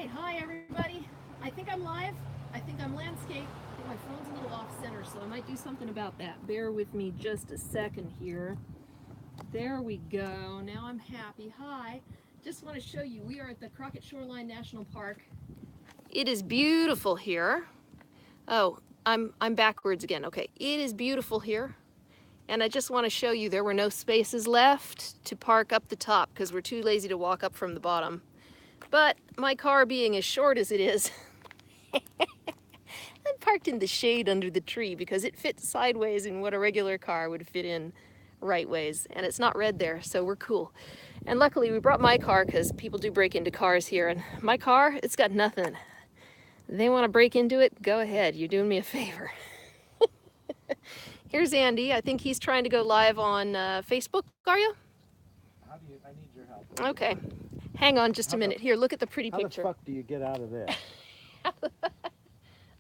right, hi everybody. I think I'm live. I think I'm landscape. I think my phone's a little off center, so I might do something about that. Bear with me just a second here. There we go. Now I'm happy. Hi. Just want to show you, we are at the Crockett Shoreline National Park. It is beautiful here. Oh, I'm backwards again. Okay, it is beautiful here. And I just want to show you there were no spaces left to park up the top because we're too lazy to walk up from the bottom. But my car being as short as it is, I'm parked in the shade under the tree because it fits sideways in what a regular car would fit in right ways. And it's not red there, so we're cool. And luckily we brought my car because people do break into cars here. And my car, it's got nothing. They want to break into it, go ahead. You're doing me a favor. Here's Andy. I think he's trying to go live on Facebook, are you? I need your help. Okay. Hang on just a minute. Here, look at the pretty picture. How the fuck do you get out of this?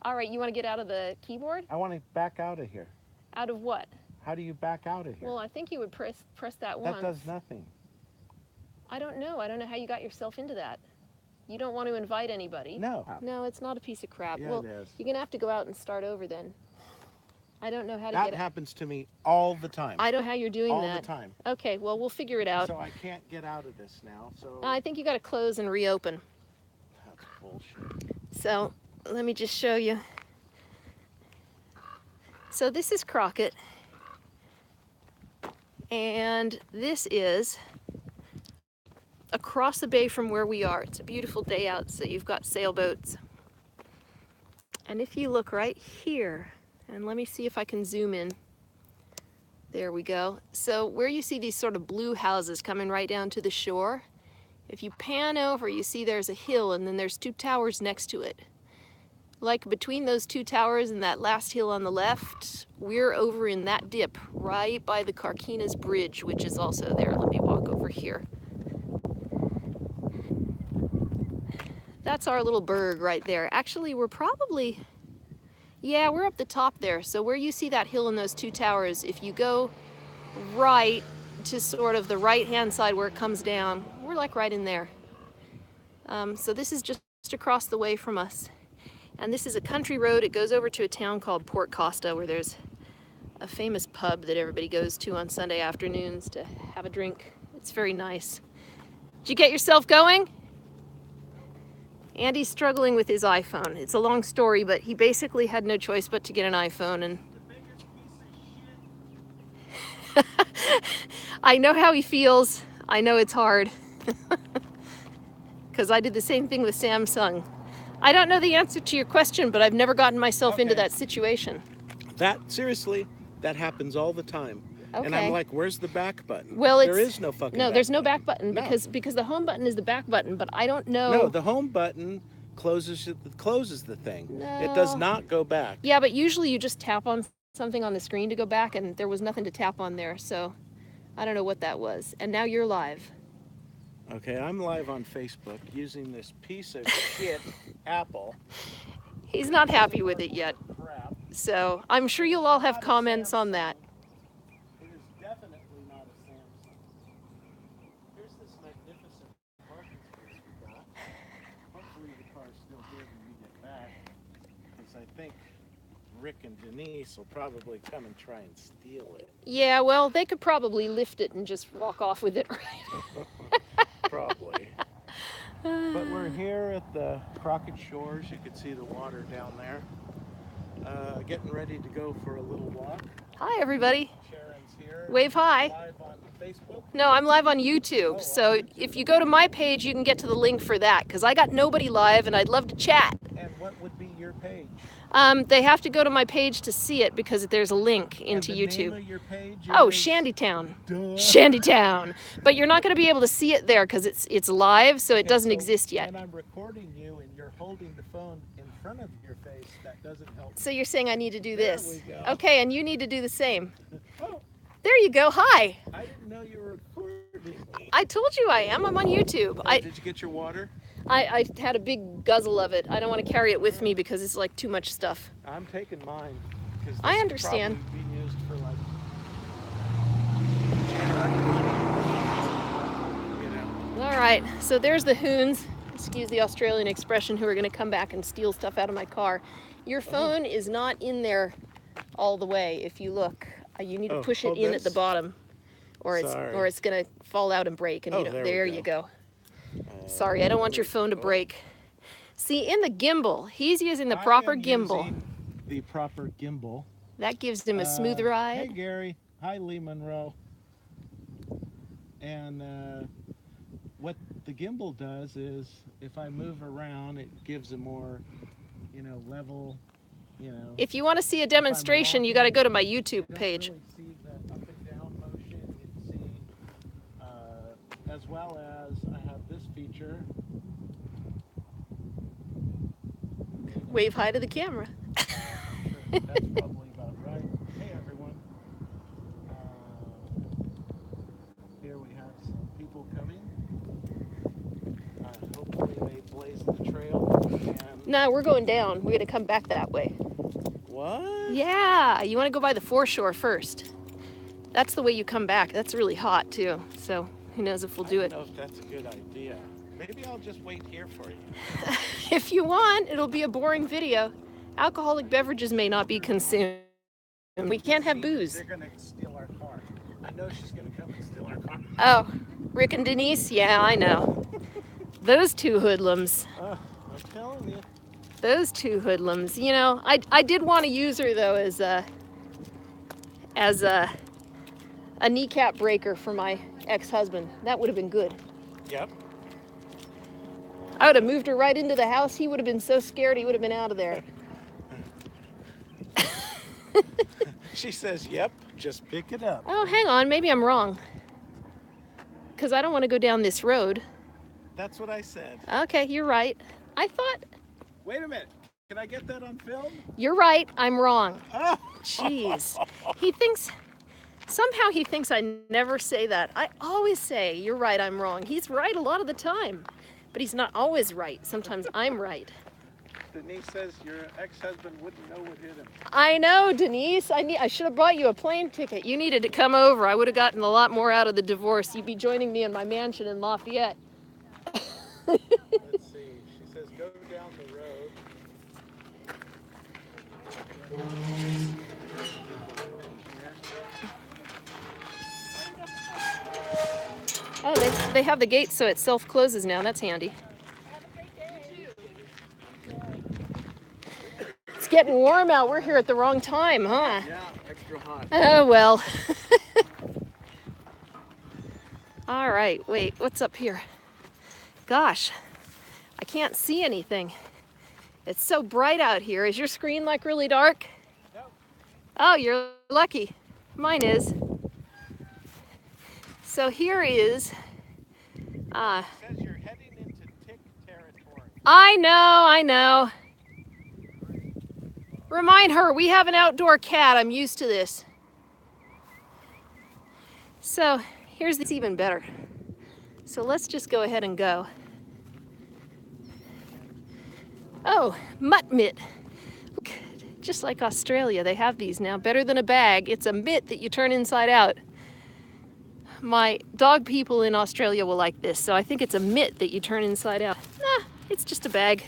All right, you want to get out of the keyboard? I want to back out of here. Out of what? How do you back out of here? Well, I think you would press that once. That does nothing. I don't know. I don't know how you got yourself into that. You don't want to invite anybody. No. No, it's not a piece of crap. Yeah, well, it is. You're going to have to go out and start over then. I don't know how to that get it. That happens to me all the time. I know how you're doing all that. All the time. Okay, well, we'll figure it out. So I can't get out of this now, so... I think you got to close and reopen. That's bullshit. So, let me just show you. So this is Crockett. And this is across the bay from where we are. It's a beautiful day out, so you've got sailboats. And if you look right here, and let me see if I can zoom in. There we go. So where you see these sort of blue houses coming right down to the shore, if you pan over, you see there's a hill and then there's two towers next to it. Like between those two towers and that last hill on the left, we're over in that dip right by the Carquinez Bridge, which is also there. Let me walk over here. That's our little burg right there. Actually, we're probably... Yeah, we're up the top there. So where you see that hill and those two towers, if you go right to sort of the right-hand side where it comes down, we're like right in there. So this is just across the way from us. And this is a country road. It goes over to a town called Port Costa where there's a famous pub that everybody goes to on Sunday afternoons to have a drink. It's very nice. Did you get yourself going? Andy's struggling with his iPhone. It's a long story, but he basically had no choice but to get an iPhone. And I know how he feels. I know it's hard. Because I did the same thing with Samsung. I don't know the answer to your question, but I've never gotten myself into that situation. Seriously, that happens all the time. Okay. And I'm like, where's the back button? Well, there is no fucking No, there's no back button. button because the home button is the back button, but I don't know. No, the home button closes the thing. No. It does not go back. Yeah, but usually you just tap on something on the screen to go back, and there was nothing to tap on there, so I don't know what that was. And now you're live. Okay, I'm live on Facebook using this piece of shit Apple. He's not happy with it yet. Crap. So I'm sure you'll all have comments on that. It is definitely not a Samsung. Here's this magnificent parking space we got. Hopefully the car's still here when we get back, because I think Rick and Denise will probably come and try and steal it. Yeah, well, they could probably lift it and just walk off with it, right? Probably. But we're here at the Crockett Shores. You can see the water down there. Getting ready to go for a little walk. Hi, everybody. Sharon's here. Wave hi. Live on Facebook. No, I'm live on YouTube. So if you go to my page, you can get to the link for that, because I got nobody live and I'd love to chat. And what would be your page? They have to go to my page to see it because there's a link into and the YouTube. Name of your page Oh, is... Shandytown. Duh. Shandytown. But you're not going to be able to see it there because it's live, so it doesn't exist yet. And I'm recording you, and you're holding the phone in front of your face. That doesn't help. So you're saying I need to do There this. we go. Okay, and you need to do the same. Oh, There you go. Hi. I didn't know you were recording me. I told you I am. I'm on YouTube. Did you get your water? I had a big guzzle of it. I don't want to carry it with me because it's like too much stuff. I'm taking mine. 'Cause this I could understand. probably be used for like, you know. All right, so there's the Hoons excuse the Australian expression, who are going to come back and steal stuff out of my car. Your phone is not in there all the way. If you look, you need to push it in at the bottom, or it's going to fall out and break. And there you go. Sorry, I don't want your phone to break. See, in the gimbal, he's using the proper gimbal. The proper gimbal. That gives him a smooth ride. Hey Gary, hi Lee Monroe. And what the gimbal does is, if I move around, it gives a more, level, If you want to see a demonstration, you got to go to my YouTube page. You can see the up and down motion. You can see, as well as I have this feature. Wave hi to the camera. That's probably about right. Hey everyone. Here we have some people coming. Hopefully they blaze the trail. And No, we're going down. We're going to come back that way. what? Yeah, you want to go by the foreshore first. That's the way you come back. That's really hot too. So who knows if we'll do it. I don't know if that's a good idea. Maybe I'll just wait here for you. If you want, it'll be a boring video. Alcoholic beverages may not be consumed. We can't have booze. They're going to steal our car. I know she's going to come and steal our car. Oh, Rick and Denise? Yeah, I know. Those two hoodlums. I'm telling you. Those two hoodlums. I did want to use her though as a kneecap breaker for my ex-husband. That would have been good. Yep. I would have moved her right into the house. He would have been so scared he would have been out of there. She says, yep, just pick it up. Oh, hang on. Maybe I'm wrong. Because I don't want to go down this road. That's what I said. Okay, you're right. I thought... Wait a minute. Can I get that on film? You're right. I'm wrong. Oh. Jeez. Somehow he thinks I never say that. I always say, you're right, I'm wrong. He's right a lot of the time. But he's not always right. Sometimes I'm right. Denise says your ex-husband wouldn't know what hit him. I know, Denise. I should have bought you a plane ticket. You needed to come over. I would have gotten a lot more out of the divorce. You'd be joining me in my mansion in Lafayette. Let's see. She says go down the road. Oh, they have the gate so it self-closes now. That's handy. It's getting warm out. We're here at the wrong time, huh? Yeah, extra hot. Oh, well. All right, wait, what's up here? Gosh, I can't see anything. It's so bright out here. Is your screen like really dark? No. Oh, you're lucky. Mine is. So here is, It says you're heading into tick territory. I know. Remind her, we have an outdoor cat. I'm used to this. So here's this even better. So let's just go ahead and go. Oh, mutt mitt. Just like Australia, they have these now. Better than a bag. It's a mitt that you turn inside out. My dog people in Australia will like this, so I think it's a mitt that you turn inside out. Nah, it's just a bag.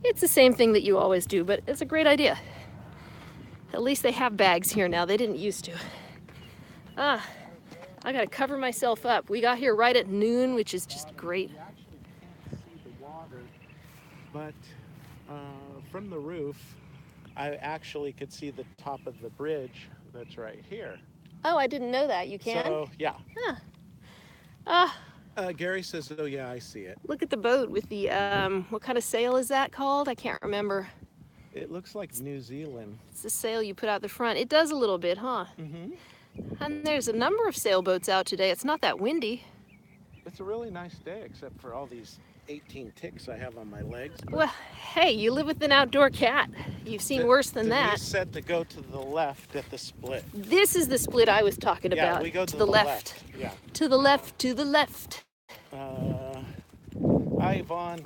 It's the same thing that you always do, but it's a great idea. At least they have bags here now. They didn't used to. I gotta cover myself up. We got here right at noon, which is just great. You actually can't see the water, but from the roof, I actually could see the top of the bridge that's right here. Oh, I didn't know that. You can? So, yeah. Huh. Gary says, oh, yeah, I see it. Look at the boat with the, what kind of sail is that called? I can't remember. It looks like New Zealand. It's the sail you put out the front. It does a little bit, huh? Mm-hmm. And there's a number of sailboats out today. It's not that windy. It's a really nice day, except for all these 18 ticks I have on my legs. Well, hey, you live with an outdoor cat. You've seen worse than that. Denise said to go to the left at the split. This is the split I was talking about. Yeah, we go to the left. Yeah. To the left, to the left. Hi, Yvonne.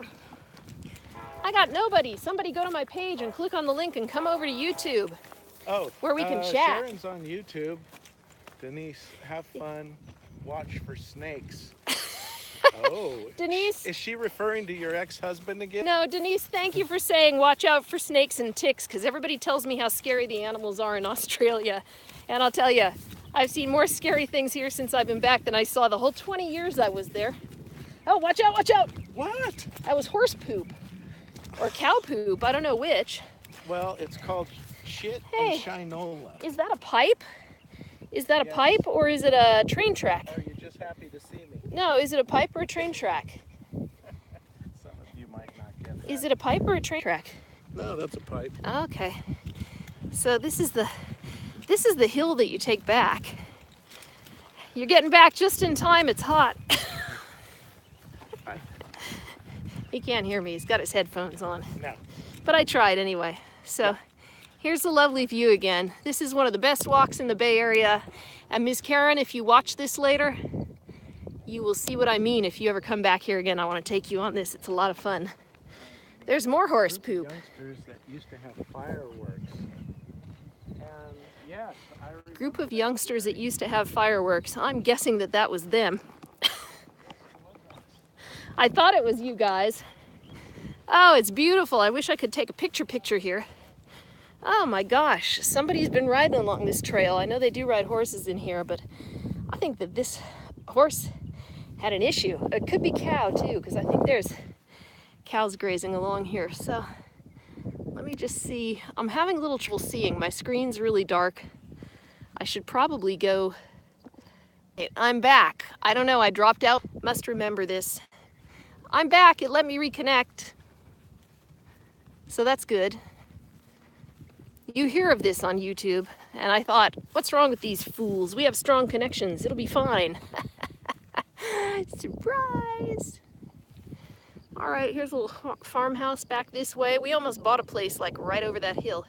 I got nobody. Somebody go to my page and click on the link and come over to YouTube. Oh, where we can chat. Sharon's on YouTube. Denise, have fun. Watch for snakes. Oh, Denise? is she referring to your ex-husband again? No, Denise, thank you for saying watch out for snakes and ticks, because everybody tells me how scary the animals are in Australia. And I'll tell you, I've seen more scary things here since I've been back than I saw the whole 20 years I was there. Oh, watch out, watch out! What? That was horse poop. Or cow poop, I don't know which. Well, it's called shit Hey. and shinola. Is that a pipe? Is that a Yes. pipe or is it a train track? Are you just happy to see me? No, is it a pipe or a train track? Some of you might not get that. Is it a pipe or a train track? No, that's a pipe. Okay. So this is the hill that you take back. You're getting back just in time, it's hot. He can't hear me, he's got his headphones on. No. But I tried anyway. So here's the lovely view again. This is one of the best walks in the Bay Area. And Ms. Karen, if you watch this later, you will see what I mean. If you ever come back here again, I want to take you on this. It's a lot of fun. There's more horse poop. Youngsters that used to have fireworks. And yes, I remember Group of youngsters that used to have fireworks. I'm guessing that that was them. I thought it was you guys. Oh, it's beautiful. I wish I could take a picture here. Oh my gosh, somebody's been riding along this trail. I know they do ride horses in here, but I think that this horse had an issue. It could be cow too, because I think there's cows grazing along here. So let me just see. I'm having a little trouble seeing. My screen's really dark. I should probably go. I'm back. I don't know, I dropped out. Must remember this. I'm back, it let me reconnect. So that's good. You hear of this on YouTube, and I thought, what's wrong with these fools? We have strong connections, it'll be fine. Surprise! All right, here's a little farmhouse back this way. We almost bought a place like right over that hill.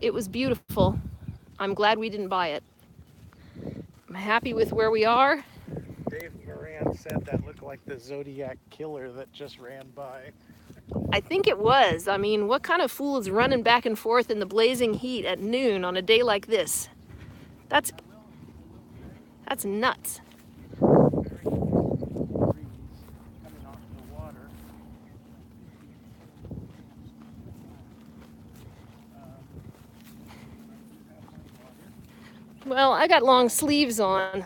It was beautiful. I'm glad we didn't buy it. I'm happy with where we are. Dave Moran said that looked like the Zodiac killer that just ran by. I think it was. I mean, what kind of fool is running back and forth in the blazing heat at noon on a day like this? That's nuts. Well, I got long sleeves on.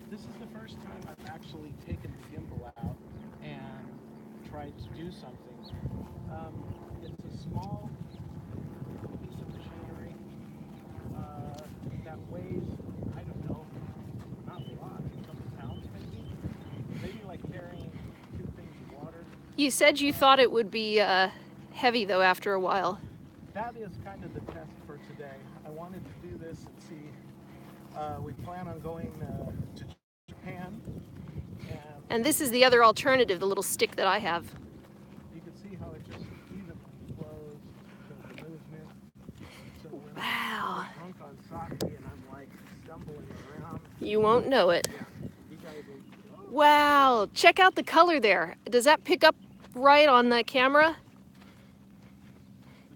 This is the first time I've actually taken the gimbal out and tried to do something. It's a small piece of machinery that weighs, I don't know, not a lot, a couple pounds maybe. Maybe like carrying 2 things of water. You said you thought it would be heavy though after a while. That is kind of the test for today. I wanted to do this and see. We plan on going to Japan. And this is the other alternative, the little stick that I have. You can see how it just evenly flows the movement. So when Wow. I'm drunk on sake and I'm like stumbling around. You won't know it. Yeah, you guys will. Wow, check out the color there. Does that pick up right on the camera?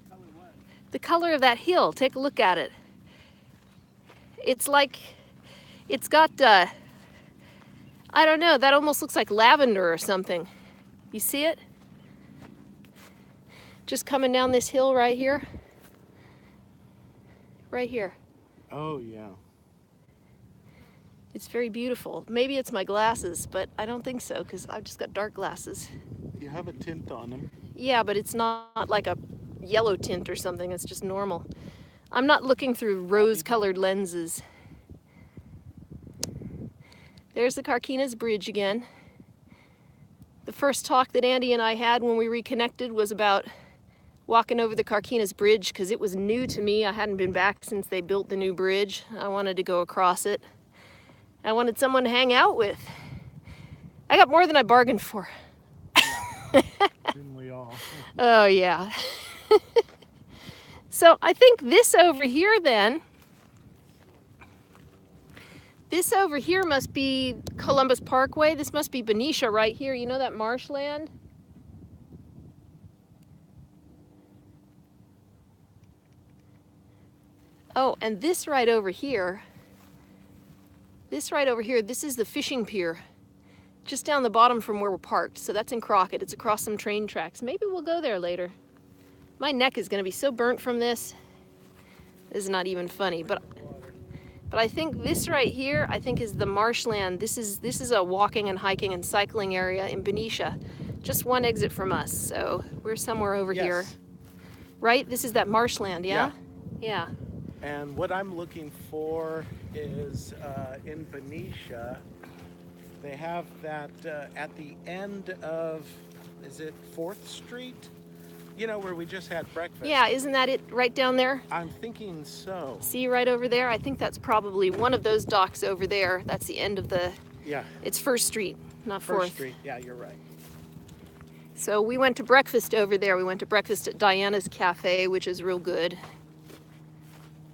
The color what? The color of that hill, take a look at it. It's like, it's got, I don't know, that almost looks like lavender or something. You see it? Just coming down this hill right here. Right here. Oh yeah. It's very beautiful. Maybe it's my glasses, but I don't think so because I've just got dark glasses. You have a tint on them. Yeah, but it's not like a yellow tint or something. It's just normal. I'm not looking through rose-colored lenses. There's the Carquinez Bridge again. The first talk that Andy and I had when we reconnected was about walking over the Carquinez Bridge because it was new to me. I hadn't been back since they built the new bridge. I wanted to go across it. I wanted someone to hang out with. I got more than I bargained for. Didn't we all? Oh, yeah. So I think this over here then, this over here must be Columbus Parkway. This must be Benicia right here. You know that marshland? Oh, and this right over here This right over here, this is the fishing pier. Just down the bottom from where we're parked. So that's in Crockett. It's across some train tracks. Maybe we'll go there later. My neck is going to be so burnt from this. This is not even funny, but I think this right here, I think is the marshland. This is a walking and hiking and cycling area in Benicia. Just one exit from us, so we're somewhere over here. Right? This is that marshland, yeah? Yeah. And what I'm looking for is in Benicia, they have that at the end of, is it 4th Street? You know, where we just had breakfast. Yeah, isn't that it right down there? I'm thinking so. See right over there? I think that's probably one of those docks over there. That's the end of the... Yeah. It's 1st Street, not 4th. 1st Street, yeah, you're right. So we went to breakfast over there. We went to breakfast at Diana's Cafe, which is real good.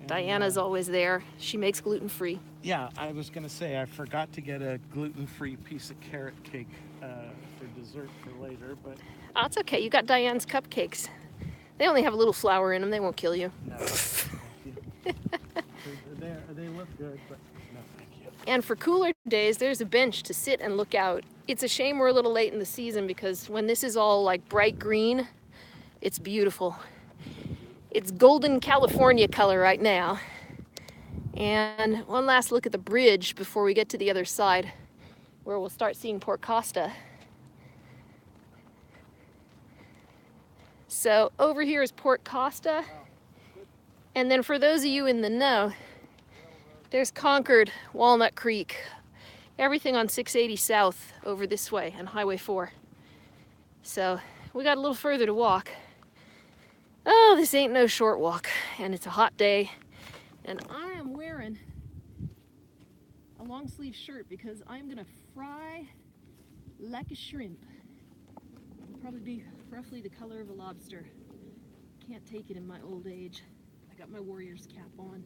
And, Diana's always there. She makes gluten-free. Yeah, I was going to say, I forgot to get a gluten-free piece of carrot cake for dessert for later, but... Oh, it's okay. You got Diane's cupcakes. They only have a little flour in them. They won't kill you. No. They look good, but no, thank you. And for cooler days, there's a bench to sit and look out. It's a shame we're a little late in the season because when this is all like bright green, it's beautiful. It's golden California color right now. And one last look at the bridge before we get to the other side where we'll start seeing Port Costa. So over here is Port Costa. And then for those of you in the know, there's Concord, Walnut Creek, everything on 680 South over this way and Highway 4. So we got a little further to walk. Oh, this ain't no short walk, and it's a hot day. And I am wearing a long sleeve shirt because I'm gonna fry like a shrimp. It'll probably be roughly the color of a lobster. Can't take it in my old age. I got my Warriors cap on.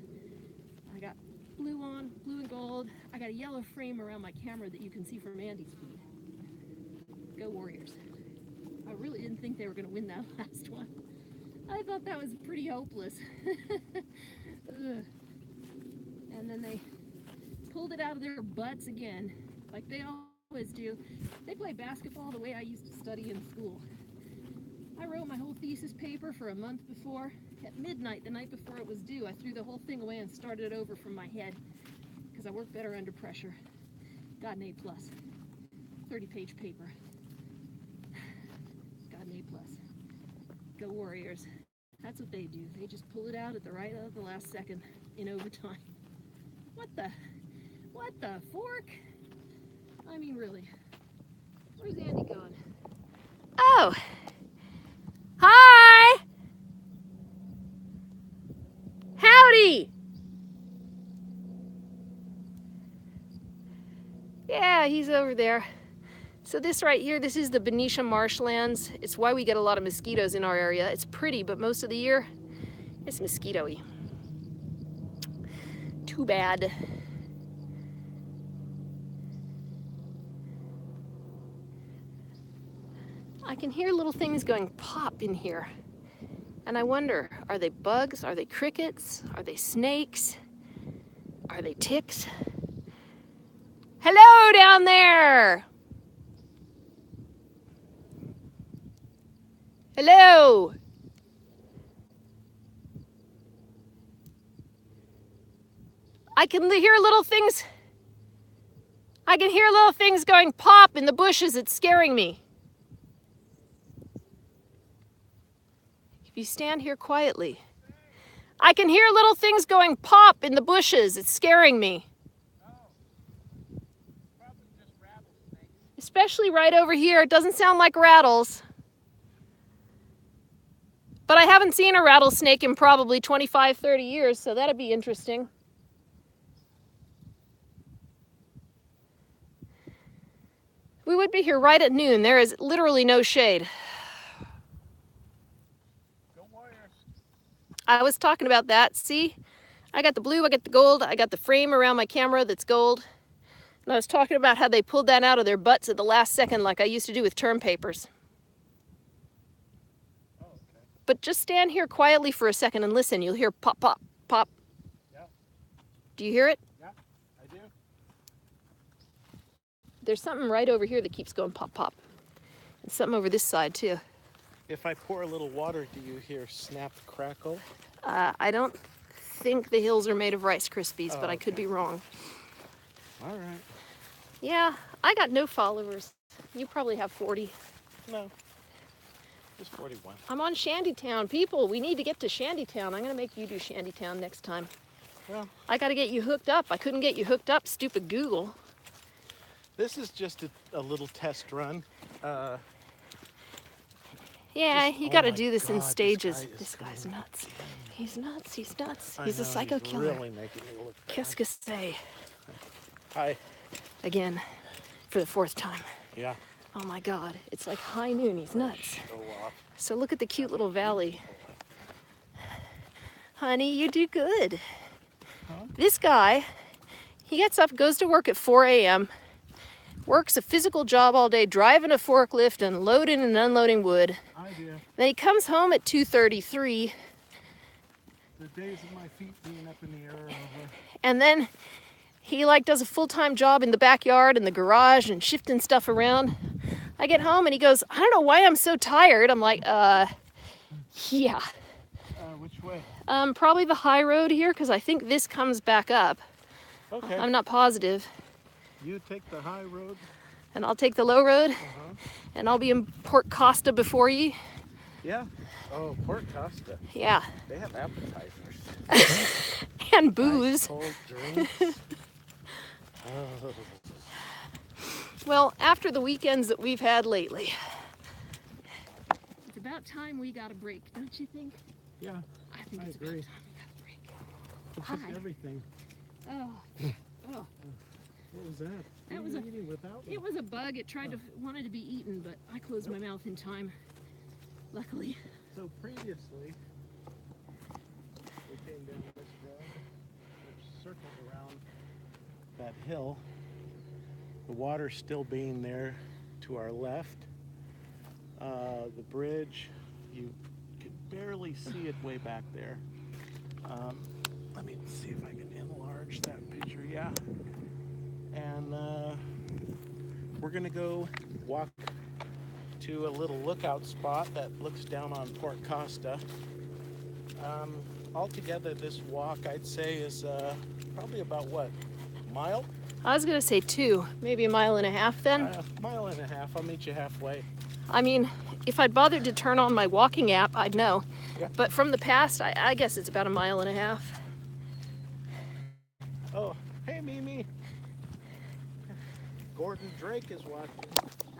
I got blue on, blue and gold. I got a yellow frame around my camera that you can see from Andy's feed. Go Warriors. I really didn't think they were gonna win that last one. I thought that was pretty hopeless. And then they pulled it out of their butts again, like they always do. They play basketball the way I used to study in school. I wrote my whole thesis paper for a month before. At midnight, the night before it was due, I threw the whole thing away and started it over from my head because I work better under pressure. Got an A+. 30-page paper. Got an A+. Go Warriors. That's what they do. They just pull it out at the last second in overtime. What the fork? I mean, really. Where's Andy going? Oh! Hi! Howdy! Yeah, he's over there. So this right here, this is the Benicia marshlands. It's why we get a lot of mosquitoes in our area. It's pretty, but most of the year, it's mosquito-y. Too bad. I can hear little things going pop in here. And I wonder, are they bugs? Are they crickets? Are they snakes? Are they ticks? Hello down there! Hello! I can hear little things. I can hear little things going pop in the bushes. It's scaring me. If you stand here quietly. I can hear little things going pop in the bushes. It's scaring me. Especially right over here. It doesn't sound like rattles. But I haven't seen a rattlesnake in probably 25, 30 years, so that'd be interesting. We would be here right at noon. There is literally no shade. Go Warriors. I was talking about that. See? I got the blue, I got the gold, I got the frame around my camera that's gold. And I was talking about how they pulled that out of their butts at the last second like I used to do with term papers. But just stand here quietly for a second and listen. You'll hear pop, pop, pop. Yeah. Do you hear it? Yeah, I do. There's something right over here that keeps going pop, pop. And something over this side too. If I pour a little water, do you hear snap, crackle? I don't think the hills are made of Rice Krispies, Oh, but I could okay. be wrong. All right. Yeah, I got no followers. You probably have 40. No, just 41. I'm on Shandytown. People, we need to get to Shandytown. I'm going to make you do Shandytown next time. Well, I got to get you hooked up. I couldn't get you hooked up, stupid Google. this is just a little test run. Yeah, Just- you oh got to my do this in God, this stages. guy is This guy's going nuts. He's nuts. He's nuts. I He's a know, psycho he's killer. really making me look bad. Qu'est-ce que c'est? Hi. Again, for the 4th time. Yeah. Oh my God, it's like high noon. He's nuts. Show off. So look at the cute little valley. Honey, you do good. Huh? This guy, he gets up, goes to work at 4 a.m., works a physical job all day, driving a forklift and loading and unloading wood. I do. Then he comes home at 2:33, The days of my feet being up in the air are over. and then he like does a full-time job in the backyard and the garage and shifting stuff around. I get home and he goes, I don't know why I'm so tired. I'm like, yeah. Which way? Probably the high road here, because I think this comes back up. Okay. I'm not positive. You take the high road. And I'll take the low road, Uh-huh. and I'll be in Port Costa before you. Yeah. Oh, Port Costa. Yeah. They have appetizers. And booze. Ice cold drinks. Oh. Well, after the weekends that we've had lately, it's about time we got a break, don't you think? Yeah. I think I it's agree. about time we got a break. It Hi. took everything. Oh, oh, What was that? That What was are a- you eating without me? it was a bug. It wanted to be eaten, but I closed my mouth in time. Luckily. So previously, we came down this road, which circled around that hill. The water still being there to our left. The bridge, you could barely see it way back there. Let me see if I can enlarge that picture. Yeah. And we're gonna go walk to a little lookout spot that looks down on Port Costa. Altogether, this walk, I'd say, is probably about what, a mile? I was gonna say 2, maybe a mile and a half then. Mile and a half. I'll meet you halfway. I mean, if I'd bothered to turn on my walking app, I'd know. Yeah. But from the past, I guess it's about a mile and a half. Oh, hey, Mimi. Gordon Drake is watching.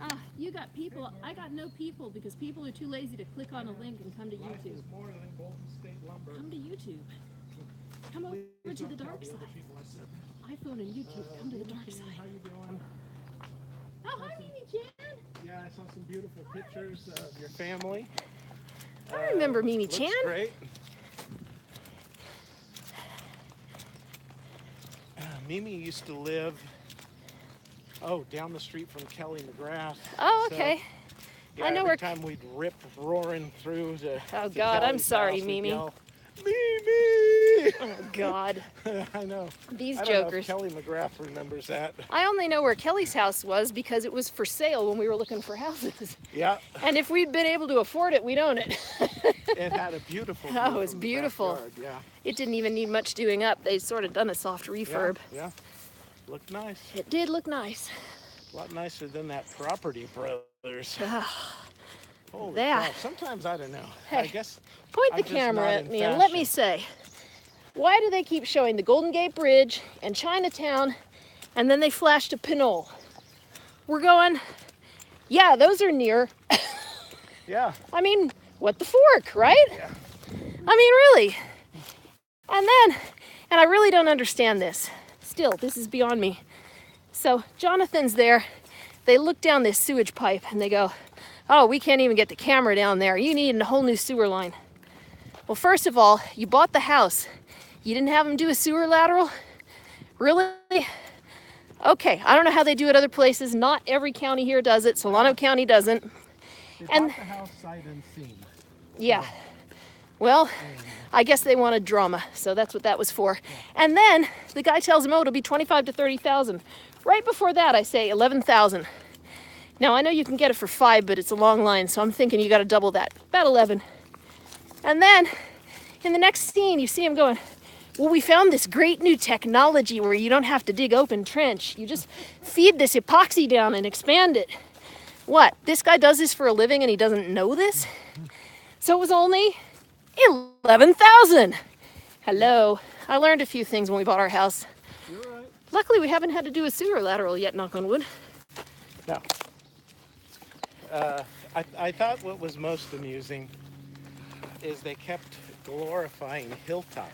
Ah, you got people. I got no people because people are too lazy to click on a link and come to Life YouTube. is more than Golden State lumber. Come to YouTube. Come over Please to don't the tell dark the side. other people I said that. iPhone and YouTube, come to the dark How side. you doing? Oh, hi, Mimi Chan. Yeah, I saw some beautiful pictures of your family. I remember Mimi Looks Chan. great. Mimi used to live, down the street from Kelly McGrath. Oh, So, okay. yeah, I know every where- time we'd rip roaring through to Oh, to God, I'm Kelly's sorry, house, we'd Mimi. yell, Mimi! Oh, God. I know. These I don't know if jokers. Kelly McGrath remembers that. I only know where Kelly's house was because it was for sale when we were looking for houses. Yeah, And if we'd been able to afford it, we'd own it. it had a beautiful Oh, view it was from the beautiful. backyard, Yeah. It didn't even need much doing up. They sort of done a soft Yeah, refurb. yeah. Looked nice. It did look nice. A lot nicer than that Property Brothers. Ah, Holy That. cow. Sometimes I don't know. Hey. I guess point I'm the just camera not at in me and let me say, why do they keep showing the Golden Gate Bridge and Chinatown and then they flash to Pinole? We're going, yeah, those are near. Yeah. I mean, what the fork, right? Yeah. I mean, really. And I really don't understand this. Still, this is beyond me. So Jonathan's there. They look down this sewage pipe and they go, oh, we can't even get the camera down there. You need a whole new sewer line. Well, first of all, you bought the house. You didn't have them do a sewer lateral? Really? Okay, I don't know how they do it other places. Not every county here does it. Solano County doesn't. They And- bought the house sight unseen. Yeah. Well, I guess they wanted drama, so that's what that was for. And then the guy tells him, oh, it'll be 25 to 30,000. Right before that, I say 11,000. Now, I know you can get it for 5, but it's a long line, so I'm thinking you got to double that. About 11. And then, in the next scene, you see him going, well, we found this great new technology where you don't have to dig open trench. You just feed this epoxy down and expand it. What? This guy does this for a living and he doesn't know this? So it was only 11,000. Hello. I learned a few things when we bought our house. You're right. Luckily, we haven't had to do a sewer lateral yet, knock on wood. No. I thought what was most amusing is they kept glorifying Hilltop.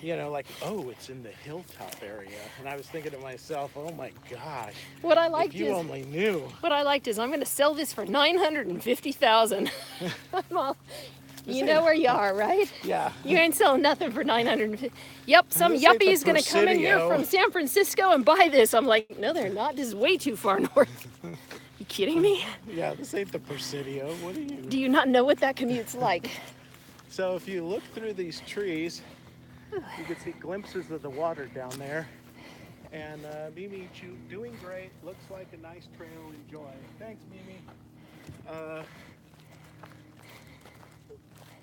You know, like, oh, it's in the Hilltop area. And I was thinking to myself, oh my gosh. What I liked if you is, only knew. What I liked is I'm going to sell this for 950,000. You know where you are, right? Yeah. You ain't selling nothing for 950. Yep, some This ain't the yuppie's going to come in here Presidio. from San Francisco and buy this. I'm like, no, they're not. This is way too far north. You kidding me? Yeah, this ain't the Presidio. What are you? Do you not know what that commute's like? So if you look through these trees, you can see glimpses of the water down there. And Mimi, doing great. Looks like a nice trail. Enjoy. Thanks, Mimi.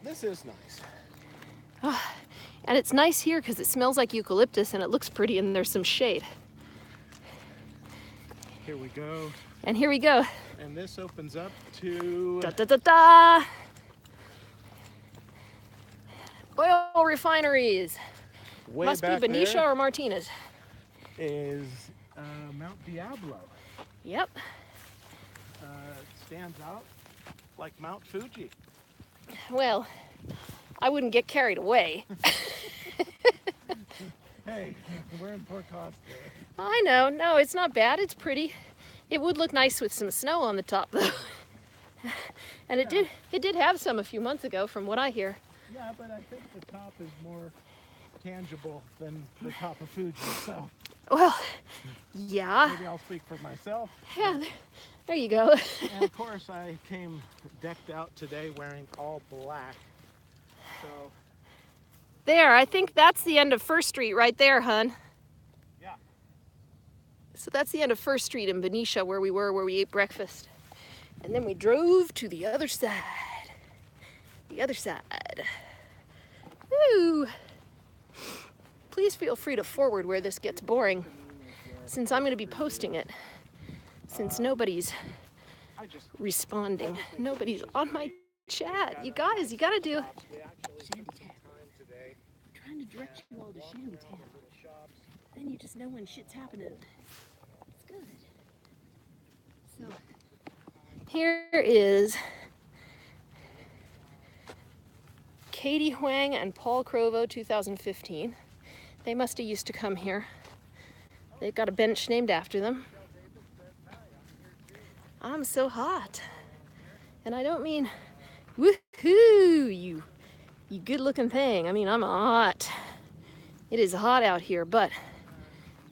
This is nice. And it's nice here because it smells like eucalyptus and it looks pretty and there's some shade. Here we go. And here we go. And this opens up to... Da da da da! Oil refineries. Way Must be back Benicia there or Martinez. is Mount Diablo. Yep. It stands out like Mount Fuji. Well, I wouldn't get carried away. Hey, we're in Port Costa. I know. No, it's not bad. It's pretty. It would look nice with some snow on the top, though. And it did have some a few months ago, from what I hear. Yeah, but I think the top is more tangible than the top of Fuji, so Well, yeah. maybe I'll speak for myself. Yeah, there you go. And of course, I came decked out today wearing all black. So, There, I think that's the end of First Street right there, hun. yeah. So that's the end of First Street in Benicia, where we ate breakfast. And then we drove to the other side. The other side. Woo! Please feel free to forward where this gets boring, since I'm going to be posting it. Since nobody's responding. Nobody's on my chat. You guys, you got to do... Trying to direct you all to Shantytown. Then you just know when shit's happening. It's good. So, here is Katie Huang and Paul Crovo, 2015. They must have used to come here. They've got a bench named after them. I'm so hot. And I don't mean, woohoo, you good looking thing. I mean, I'm hot. It is hot out here, but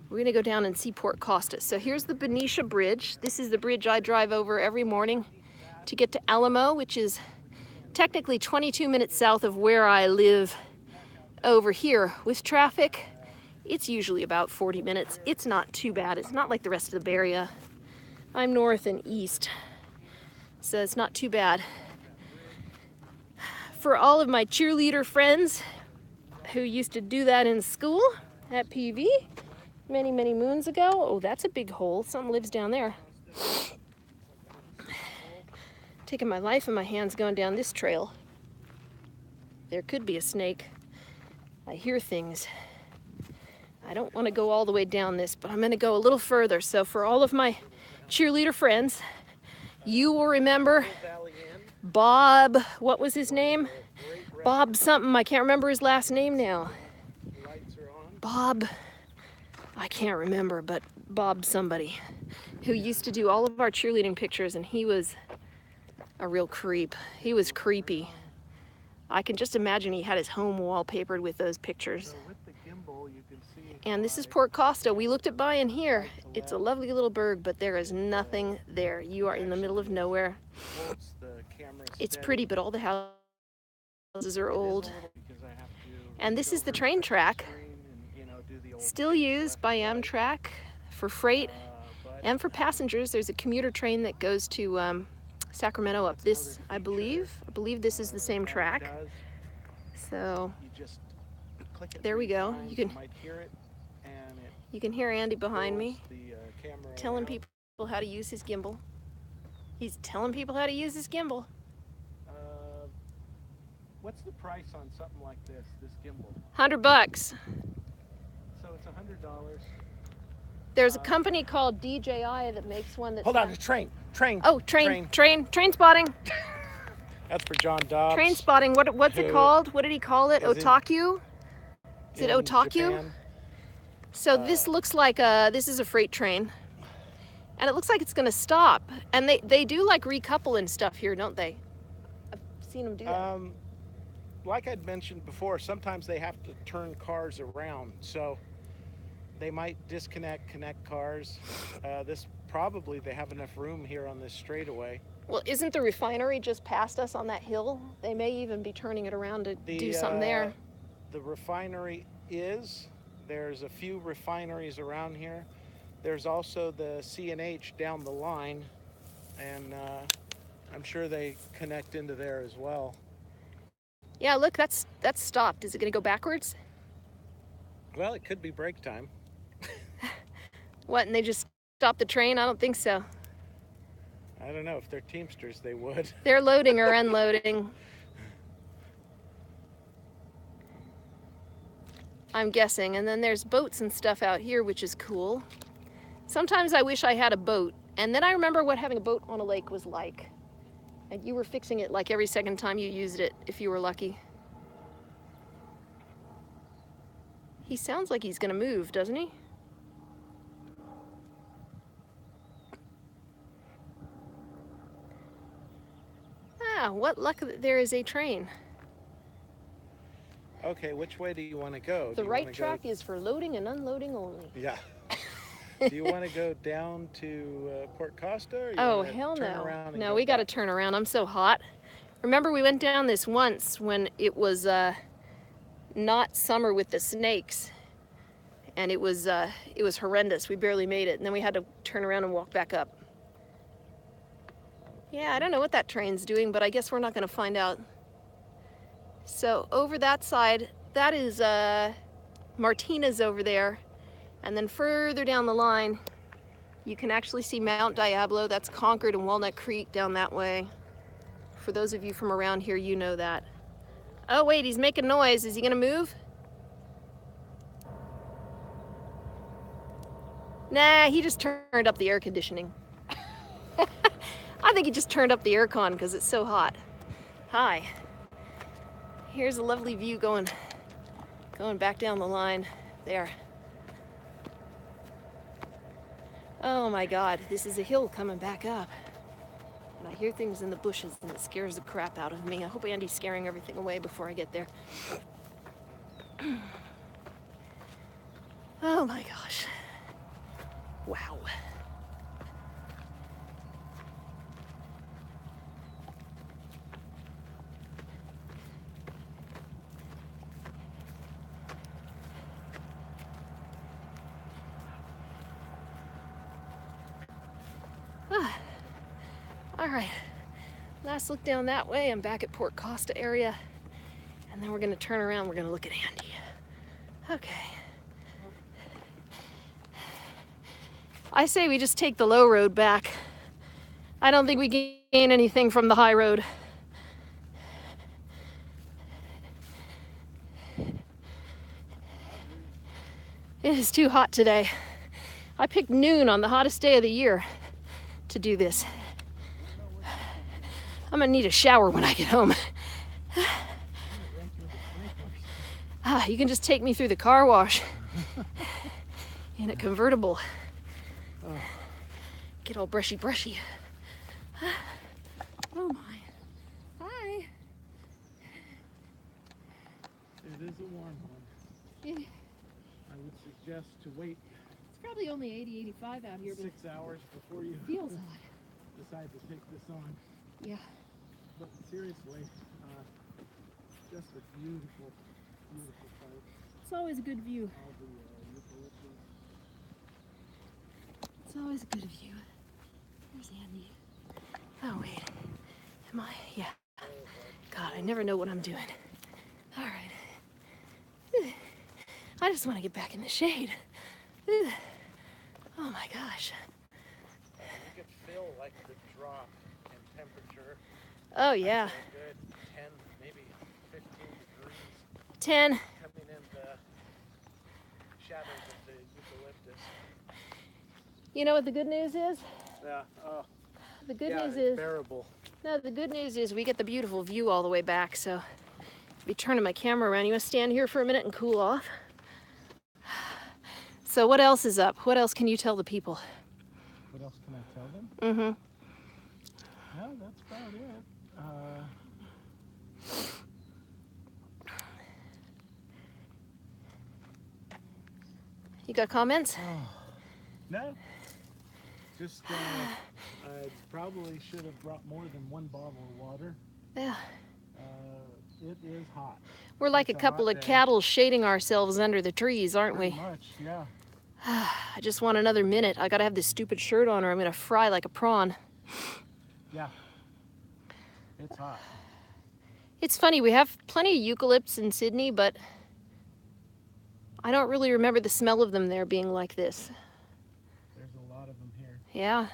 we're gonna go down and see Port Costa. So here's the Benicia Bridge. This is the bridge I drive over every morning to get to Alamo, which is technically 22 minutes south of where I live over here. With traffic, it's usually about 40 minutes. It's not too bad. It's not like the rest of the Bay Area. I'm north and east, so it's not too bad. For all of my cheerleader friends who used to do that in school at PV many, many moons ago. Oh, that's a big hole. Something lives down there. Taking my life in my hands going down this trail. There could be a snake. I hear things. I don't want to go all the way down this, but I'm going to go a little further. So for all of my cheerleader friends, you will remember Bob, what was his name? Bob something, I can't remember his last name now. Bob, I can't remember, but Bob somebody, who used to do all of our cheerleading pictures, and he was a real creep. He was creepy. I can just imagine he had his home wallpapered with those pictures. And this is Port Costa. We looked at buying here. It's a lovely little burg, but there is nothing there. You are in the middle of nowhere. It's pretty, but all the houses are old. And this is the train track, still used by Amtrak for freight but and for passengers. There's a commuter train that goes to Sacramento up this, I believe. I believe this is the same that it track. does. So You just click it there we 3 go. times, You might hear it, and it can hear Andy behind rolls me the camera telling around. people how to use his gimbal. He's telling people how to use his gimbal. What's the price on something like this gimbal? $100. So it's $100. There's a company called DJI that makes one that's... Hold on, a train. Oh, train spotting. That's for John Dobbs. Train spotting. What's it called? What did he call it? Otaku? Is it Otaku? Japan. So this looks like this is a freight train. And it looks like it's going to stop. And they do like recouple and stuff here, don't they? I've seen them do that. Like I'd mentioned before, sometimes they have to turn cars around. So they might disconnect, connect cars. Probably they have enough room here on this straightaway. Well, isn't the refinery just past us on that hill? They may even be turning it around to do something there. The refinery there's a few refineries around here. There's also the C&H down the line, and I'm sure they connect into there as well. Yeah, look, that's stopped. Is it going to go backwards? Well, it could be break time. What, and they just stopped the train? I don't think so. I don't know. If they're Teamsters, they would. They're loading or unloading. I'm guessing. And then there's boats and stuff out here, which is cool. Sometimes I wish I had a boat. And then I remember what having a boat on a lake was like. And you were fixing it like every second time you used it, if you were lucky. He sounds like he's gonna move, doesn't he? Ah, what luck that there is a train. Okay, which way do you want to go? The right track is for loading and unloading only. Yeah. Do you want to go down to Port Costa? Or oh, hell no. No, we got to turn around. I'm so hot. Remember, we went down this once when it was not summer with the snakes. And it was horrendous. We barely made it. And then we had to turn around and walk back up. Yeah, I don't know what that train's doing, but I guess we're not going to find out. So over that side, that is Martinez over there. And then further down the line, you can actually see Mount Diablo. That's Concord and Walnut Creek down that way. For those of you from around here, you know that. Oh wait, he's making noise. Is he gonna move? Nah, he just turned up the air conditioning. I think he just turned up the aircon because it's so hot. Hi. Here's a lovely view going back down the line there. Oh my God, this is a hill coming back up. And I hear things in the bushes and it scares the crap out of me. I hope Andy's scaring everything away before I get there. Oh my gosh. Wow. All right, last look down that way. I'm back at Port Costa area, and then we're gonna turn around. We're gonna look at Andy. Okay. I say we just take the low road back. I don't think we gain anything from the high road. It is too hot today. I picked noon on the hottest day of the year to do this. I'm gonna need a shower when I get home. You can just take me through the car wash in a convertible. Get all brushy. Oh my. Hi. It is a warm one. Yeah. I would suggest to wait It's probably only 80, 85 out here, but 6 hours before you it feels hot. decide to take this on. Yeah. But seriously, just a beautiful, beautiful place. It's always a good view. All the eucalyptus. always a good view. There's Andy. Oh, wait. Am I? Yeah. God, I never know what I'm doing. All right. I just want to get back in the shade. Oh my gosh. You could feel like the drop in temperature. Oh yeah. A good 10, maybe 15 degrees. 10. Coming in the shadows of the eucalyptus. You know what the good news is? Yeah. Oh. The good Yeah, news it's is bearable. no. The good news is we get the beautiful view all the way back. So, I'll be turning my camera around. You want to stand here for a minute and cool off? So what else is up? What else can you tell the people? What else can I tell them? Mm-hmm. No, that's about it. You got comments? No. Just, I probably should have brought more than one bottle of water. Yeah. It is hot. We're like It's a couple hot of day. cattle shading ourselves under the trees, aren't we? Pretty much, yeah. I just want another minute. I gotta have this stupid shirt on or I'm gonna fry like a prawn. Yeah. It's hot. It's funny, we have plenty of eucalypts in Sydney, but I don't really remember the smell of them there being like this. There's a lot of them here. Yeah.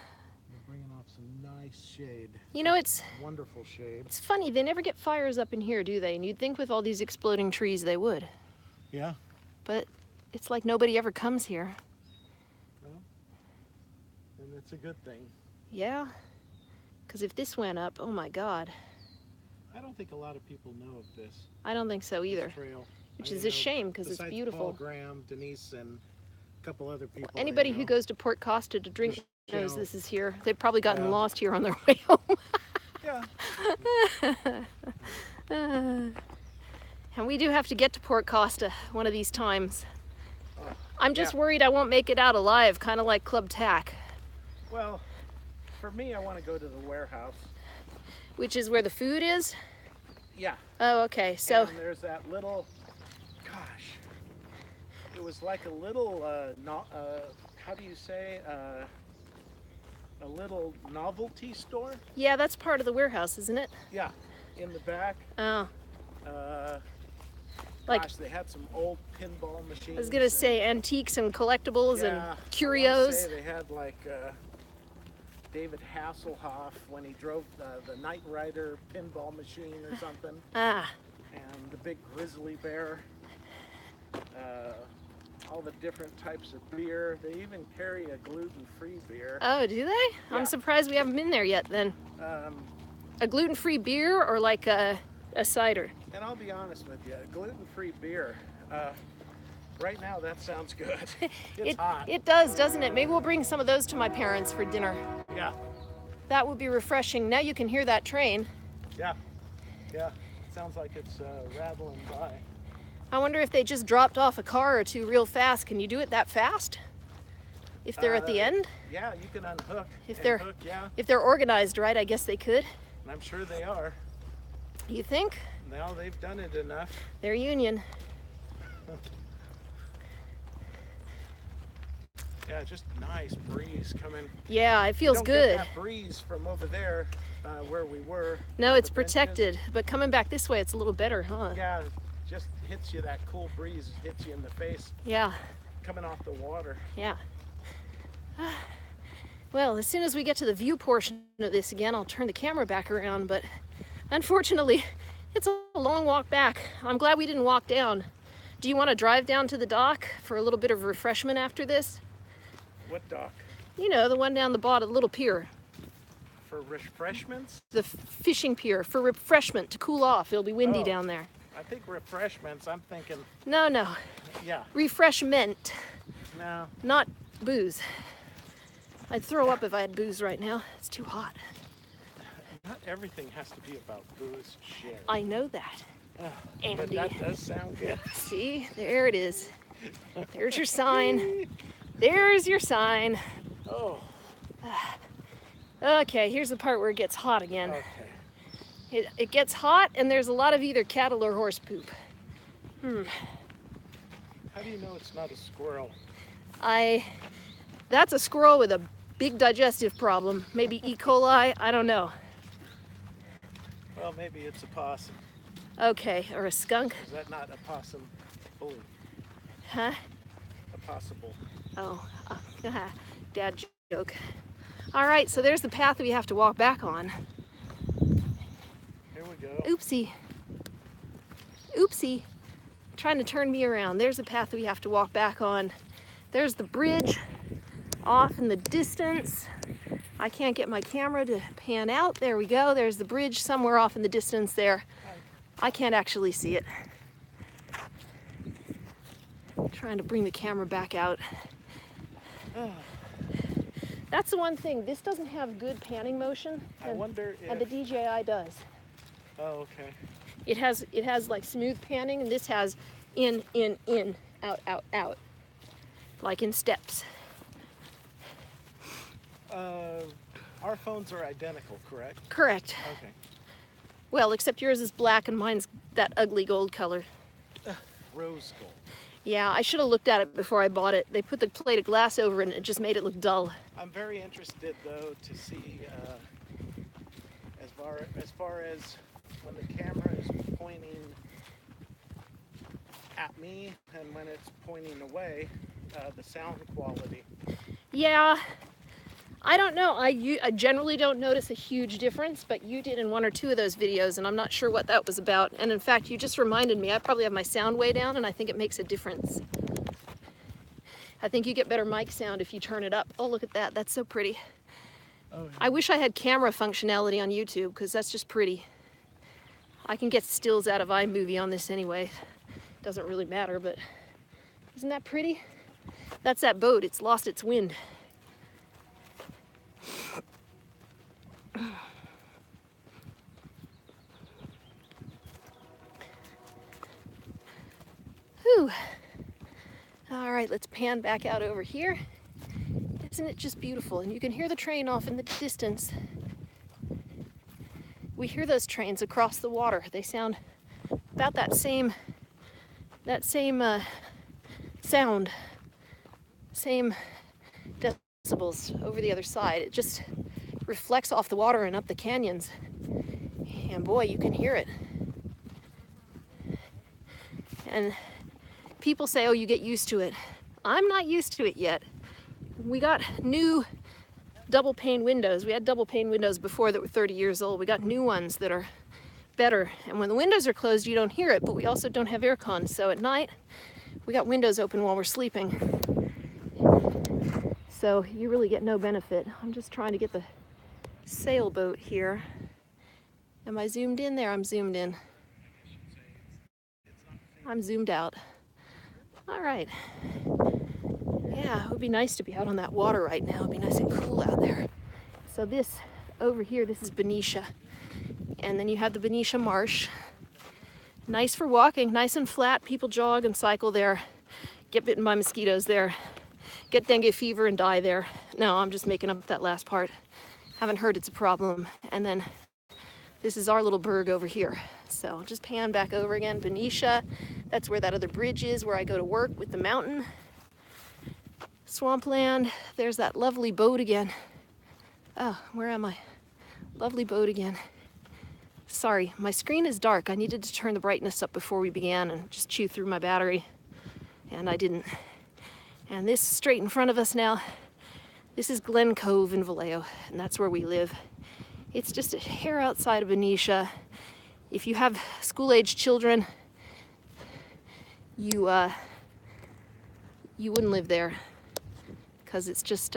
They're bringing off some nice shade. You know, it's Wonderful shade. it's funny, they never get fires up in here, do they? And you'd think with all these exploding trees they would. Yeah. But it's like nobody ever comes here. Well, and it's a good thing. Yeah. Because if this went up, oh my God. I don't think a lot of people know of this. I don't think so either. This trail. Which I is know, a shame because it's besides beautiful. Paul Graham, Denise, and a couple other people. I Anybody know. who goes to Port Costa to drink Just knows channel. this is here. They've probably gotten Yeah. lost here on their way home. Yeah. And we do have to get to Port Costa one of these times. Oh, I'm just yeah. worried I won't make it out alive, kind of like Club Tack, Well, for me, I want to go to the warehouse. which is where the food is. Yeah. Oh, okay. So, And there's that little, gosh, it was like a little, how do you say, a little novelty store? yeah, that's part of the warehouse, isn't it? Yeah, in the back. Oh, Uh, Like- gosh, they had some old pinball machines. I was gonna say antiques and collectibles yeah, and I wanna curios. say they had like David Hasselhoff when he drove the Knight Rider pinball machine or something, Ah, and the big grizzly bear. All the different types of beer. They even carry a gluten-free beer. oh, do they? Yeah. I'm surprised we haven't been there yet then. A gluten-free beer or like a cider? And I'll be honest with you, gluten-free beer. Right now, that sounds good. It's hot. It does, doesn't it? Maybe we'll bring some of those to my parents for dinner. Yeah, That would be refreshing. Now you can hear that train. yeah, yeah. Sounds like it's rattling by. I wonder if they just dropped off a car or two real fast. Can you do it that fast? If they're at the end? Yeah, you can unhook. If and they're- hook, yeah, If they're organized right, I guess they could. and I'm sure they are. You think? Now they've done it enough. They're union. Yeah, just nice breeze coming. Yeah, it feels Don't good. Get that breeze from over there, where we were. No, it's The benches. protected. But coming back this way, it's a little better, huh? Yeah, it just hits you. That cool breeze hits you in the face, Yeah, coming off the water. yeah. Well, as soon as we get to the view portion of this again, I'll turn the camera back around, but unfortunately, it's a long walk back. I'm glad we didn't walk down. Do you want to drive down to the dock for a little bit of refreshment after this? What dock? You know, the one down the bottom, the little pier. For refreshments? The fishing pier for refreshment to cool off. It'll be windy Oh. down there. I think refreshments. I'm thinking, No, yeah, refreshment, no. not booze. I'd throw up if I had booze right now. It's too hot. Not everything has to be about booze. Shit. I know that. But Andy. that does sound good. See, there it is. There's your sign. There's your sign. Oh, Okay, here's the part where it gets hot again. okay. It gets hot and there's a lot of either cattle or horse poop. How do you know it's not a squirrel? That's a squirrel with a big digestive problem. Maybe E. coli, I don't know. Well, maybe it's a possum. Okay, or a skunk. Is that not a possum bully? Huh? A possible. Oh, dad joke. All right, so there's the path we have to walk back on. Here we go. Oopsie. Oopsie. Trying to turn me around. There's the path we have to walk back on. There's the bridge off in the distance. I can't get my camera to pan out. There we go. There's the bridge somewhere off in the distance there. I can't actually see it. Trying to bring the camera back out. That's the one thing. This doesn't have good panning motion. I wonder if... And the DJI does. Oh, okay. It has like smooth panning, and this has in, out, out, out. Like in steps. Our phones are identical, correct? Correct. Okay. Well, except yours is black and mine's that ugly gold color. Rose gold. Yeah, I should have looked at it before I bought it. They put the plate of glass over it and it just made it look dull. I'm very interested, though, to see as far as when the camera is pointing at me and when it's pointing away, the sound quality. Yeah, I don't know. I generally don't notice a huge difference, but you did in one or two of those videos, and I'm not sure what that was about. And in fact, you just reminded me, I probably have my sound way down, and I think it makes a difference. I think you get better mic sound if you turn it up. Oh, look at that. That's so pretty. Oh, yeah. I wish I had camera functionality on YouTube, because that's just pretty. I can get stills out of iMovie on this anyway. Doesn't really matter, but isn't that pretty? That's that boat. It's lost its wind. Whew. All right, let's pan back out over here. Isn't it just beautiful? And you can hear the train off in the distance. We hear those trains across the water. They sound about that same sound, same decibels over the other side. It just reflects off the water and up the canyons. And boy, you can hear it. And people say, oh, you get used to it. I'm not used to it yet. We got new double pane windows. We had double pane windows before that were 30 years old. We got new ones that are better. And when the windows are closed, you don't hear it, but we also don't have air con. So at night, we got windows open while we're sleeping. So you really get no benefit. I'm just trying to get the sailboat here. Am I zoomed in there? I'm zoomed in. I'm zoomed out. All right. Yeah, it would be nice to be out on that water right now. It'd be nice and cool out there. So this over here, this is Benicia. And then you have the Benicia Marsh. Nice for walking, nice and flat. People jog and cycle there. Get bitten by mosquitoes there. Get dengue fever and die there. No, I'm just making up that last part. Haven't heard it's a problem. And then this is our little burg over here. So I'll just pan back over again. Benicia, that's where that other bridge is, where I go to work with the mountain. Swampland, there's that lovely boat again. Oh, where am I? Lovely boat again. Sorry, my screen is dark. I needed to turn the brightness up before we began and just chew through my battery. And I didn't. And this straight in front of us now, this is Glen Cove in Vallejo, and that's where we live. It's just a hair outside of Benicia. If you have school-age children, you wouldn't live there, because it's just,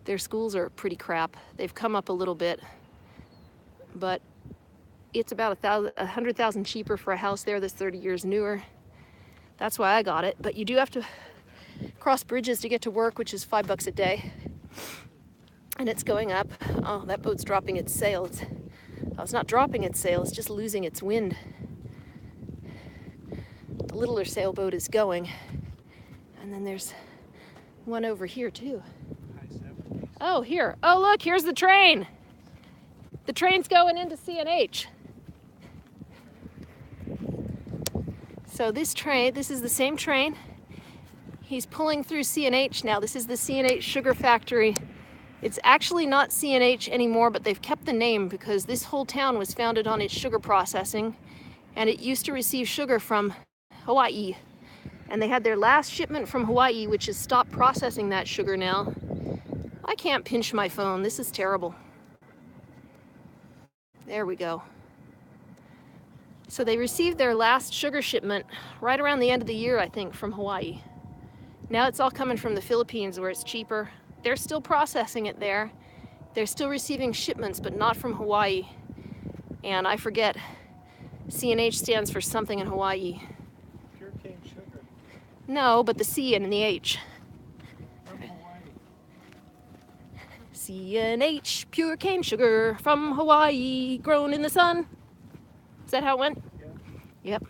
their schools are pretty crap. They've come up a little bit, but it's about $100,000 cheaper for a house there that's 30 years newer. That's why I got it. But you do have to cross bridges to get to work, which is $5 a day. And it's going up. Oh, that boat's dropping its sail. It's not dropping its sail, it's just losing its wind. The littler sailboat is going. And then there's one over here too. Oh, here. Oh, look, here's the train. The train's going into CNH. So this train, this is the same train. He's pulling through C&H now. This is the C&H sugar factory. It's actually not C&H anymore, but they've kept the name because this whole town was founded on its sugar processing, and it used to receive sugar from Hawaii. And they had their last shipment from Hawaii, which has stopped processing that sugar now. I can't pinch my phone. This is terrible. There we go. So they received their last sugar shipment right around the end of the year, I think, from Hawaii. Now it's all coming from the Philippines where it's cheaper. They're still processing it there. They're still receiving shipments, but not from Hawaii. And I forget, C&H stands for something in Hawaii. Pure cane sugar. No, but the C and the H. From Hawaii. C&H, pure cane sugar from Hawaii, grown in the sun. Is that how it went? Yeah. Yep.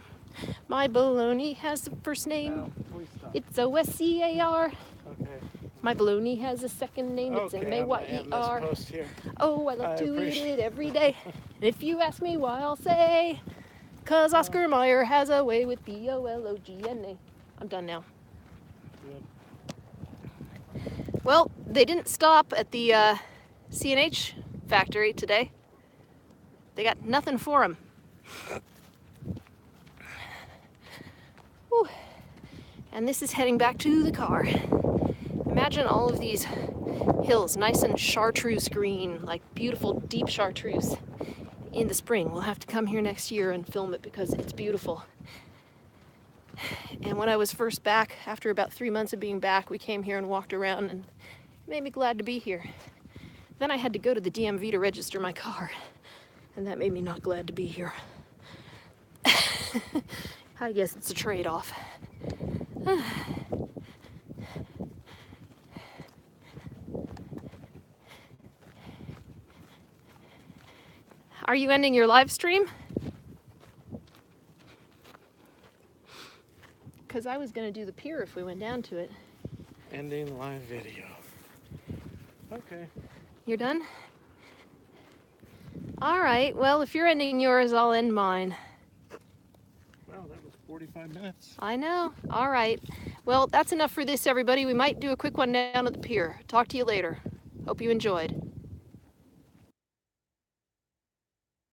My baloney has a first name. Now, please stop. It's O-S-C-A-R. Okay. My baloney has a second name. It's Okay, M-A-Y-E-R. I'm this post here. Oh, I love I to eat appreciate- it every day. And if you ask me why, I'll say, 'cause Oscar Mayer has a way with B-O-L-O-G-N-A. I'm done now. Good. Well, they didn't stop at the C&H factory today. They got nothing for them. Whew. And this is heading back to the car. Imagine all of these hills, nice and chartreuse green, like beautiful deep chartreuse in the spring. We'll have to come here next year and film it because it's beautiful. And when I was first back, after about 3 months of being back, we came here and walked around, and it made me glad to be here. Then I had to go to the DMV to register my car, and that made me not glad to be here. I guess it's a trade-off. Are you ending your live stream? Because I was going to do the pier if we went down to it. Ending live video. Okay. You're done? All right. Well, if you're ending yours, I'll end mine. Wow, that was 45 minutes. I know. All right. Well, that's enough for this, everybody. We might do a quick one down at the pier. Talk to you later. Hope you enjoyed.